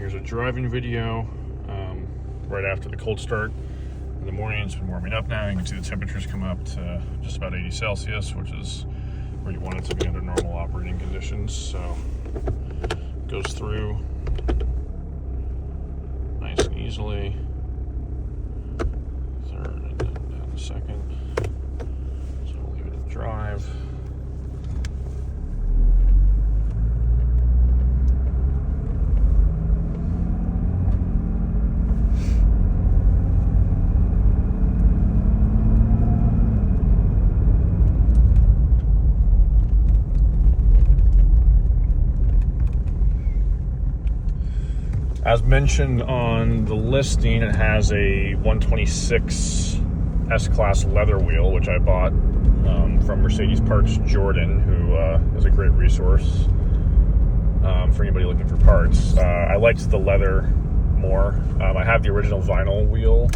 Here's a driving video right after the cold start in the morning. It's been warming up now. You can see the temperatures come up to just about 80 Celsius, which is where you want it to be under normal operating conditions. So it goes through nice and easily. Third and then down the second. So we'll leave it in drive. As mentioned on the listing, it has a 126 S-Class leather wheel, which I bought from Mercedes Parts Jordan, who is a great resource for anybody looking for parts. I liked the leather more. I have the original vinyl wheel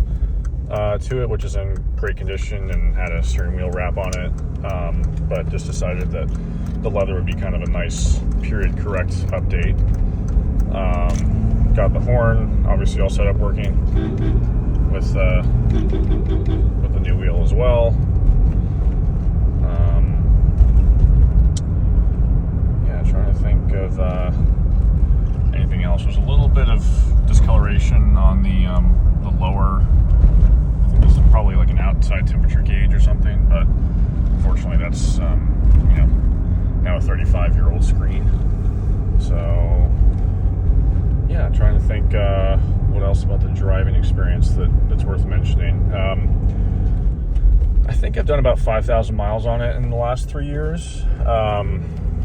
to it, which is in great condition and had a steering wheel wrap on it, but just decided that the leather would be kind of a nice period correct update. Got the horn obviously all set up working with the new wheel as well. Trying to think of anything else. There's a little bit of discoloration on the lower. I think this is probably like an outside temperature gauge or something, but unfortunately that's now a 35-year-old screen. So yeah, trying to think what else about the driving experience that's worth mentioning. I think I've done about 5,000 miles on it in the last 3 years.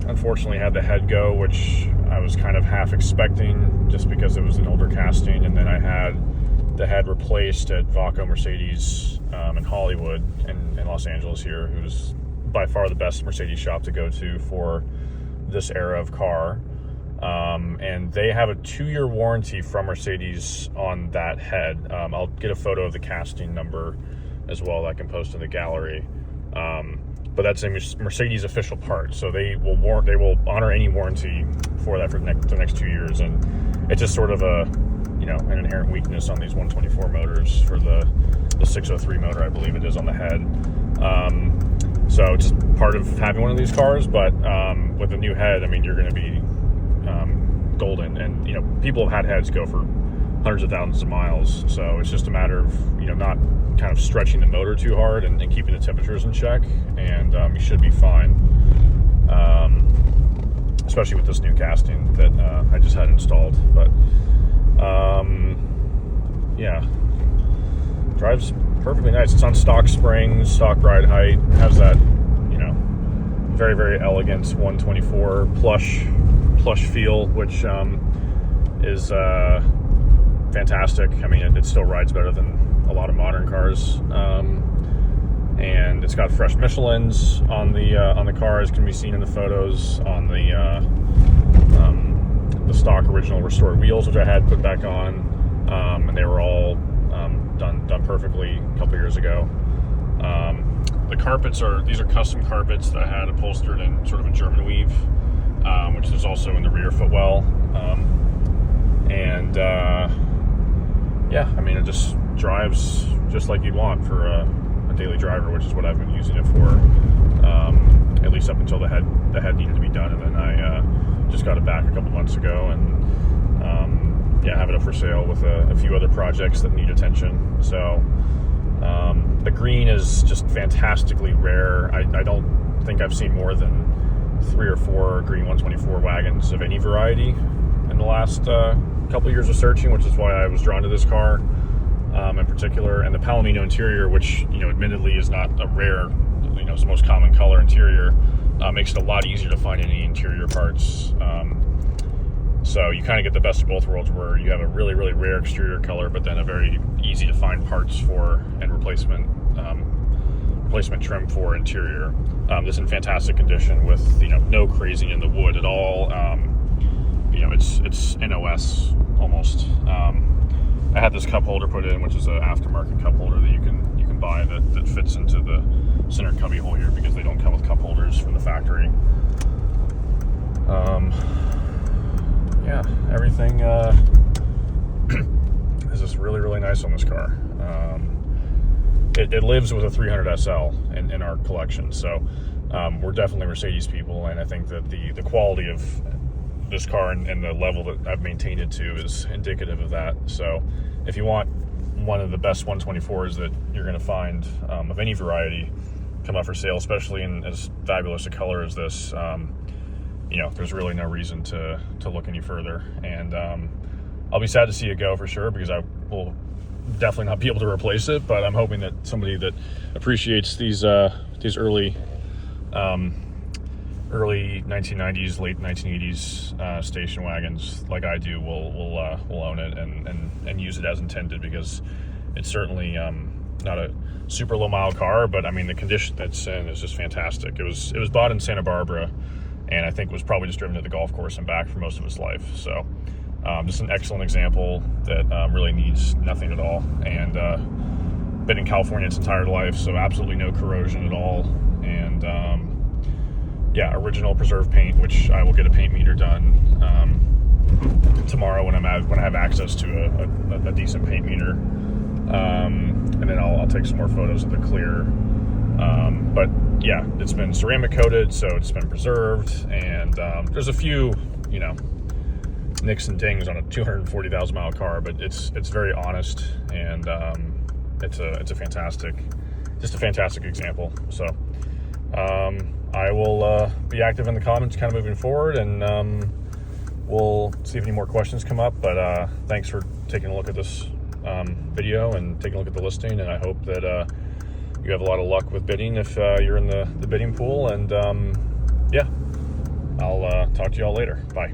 Unfortunately, had the head go, which I was kind of half expecting just because it was an older casting, and then I had the head replaced at Vaco Mercedes in Hollywood in Los Angeles here, who's by far the best Mercedes shop to go to for this era of car. And they have a 2-year warranty from Mercedes on that head. I'll get a photo of the casting number as well that I can post in the gallery. But that's a Mercedes official part, so they will honor any warranty for that for the next 2 years. And it's just sort of an inherent weakness on these 124 motors for the 603 motor, I believe it is, on the head. So it's just part of having one of these cars. But with the new head, I mean, you're going to be golden. And people have had heads go for hundreds of thousands of miles, so it's just a matter of not kind of stretching the motor too hard and keeping the temperatures in check, and you should be fine, especially with this new casting that I just had installed. But yeah, drives perfectly nice. It's on stock springs, stock ride height, has that very, very elegant 124 plush feel, which is fantastic. I mean, it still rides better than a lot of modern cars, and it's got fresh Michelins on the car, as can be seen in the photos, on the stock original restored wheels, which I had put back on, and they were all done perfectly a couple years ago. The carpets these are custom carpets that I had upholstered in sort of a German weave, which is also in the rear footwell, and yeah, I mean, it just drives just like you'd want for a daily driver, which is what I've been using it for, at least up until the head needed to be done, and then I just got it back a couple months ago, and have it up for sale with a few other projects that need attention. So the green is just fantastically rare. I don't think I've seen more than 3 or 4 green 124 wagons of any variety in the last couple years of searching, which is why I was drawn to this car in particular. And the Palomino interior, which admittedly is not a rare, it's the most common color interior, makes it a lot easier to find any interior parts. So you kind of get the best of both worlds, where you have a really, really rare exterior color, but then a very easy to find parts for and replacement trim for interior. This is in fantastic condition with no crazing in the wood at all. It's NOS almost. I had this cup holder put in, which is an aftermarket cup holder that you can buy that fits into the center cubby hole here, because they don't come with cup holders from the factory. Yeah, everything is just really, really nice on this car. It lives with a 300 SL in our collection, so we're definitely Mercedes people, and I think that the quality of this car and the level that I've maintained it to is indicative of that. So if you want one of the best 124s that you're going to find of any variety come up for sale, especially in as fabulous a color as this, there's really no reason to look any further. And I'll be sad to see it go for sure, because I will definitely not be able to replace it, but I'm hoping that somebody that appreciates these early 1990s, late 1980s station wagons like I do will own it and use it as intended, because it's certainly not a super low mile car, but I mean the condition that's in is just fantastic. It was bought in Santa Barbara, and I think was probably just driven to the golf course and back for most of its life. So just an excellent example that really needs nothing at all, and been in California its entire life, so absolutely no corrosion at all. And original preserved paint, which I will get a paint meter done tomorrow when I have access to a decent paint meter, and then I'll take some more photos of the clear. But yeah, it's been ceramic coated, so it's been preserved, and there's a few nicks and dings on a 240,000 mile car, but it's very honest, and it's a fantastic example. So I will be active in the comments kind of moving forward, and we'll see if any more questions come up. But thanks for taking a look at this video and taking a look at the listing, and I hope that you have a lot of luck with bidding if you're in the bidding pool. And I'll talk to you all later. Bye.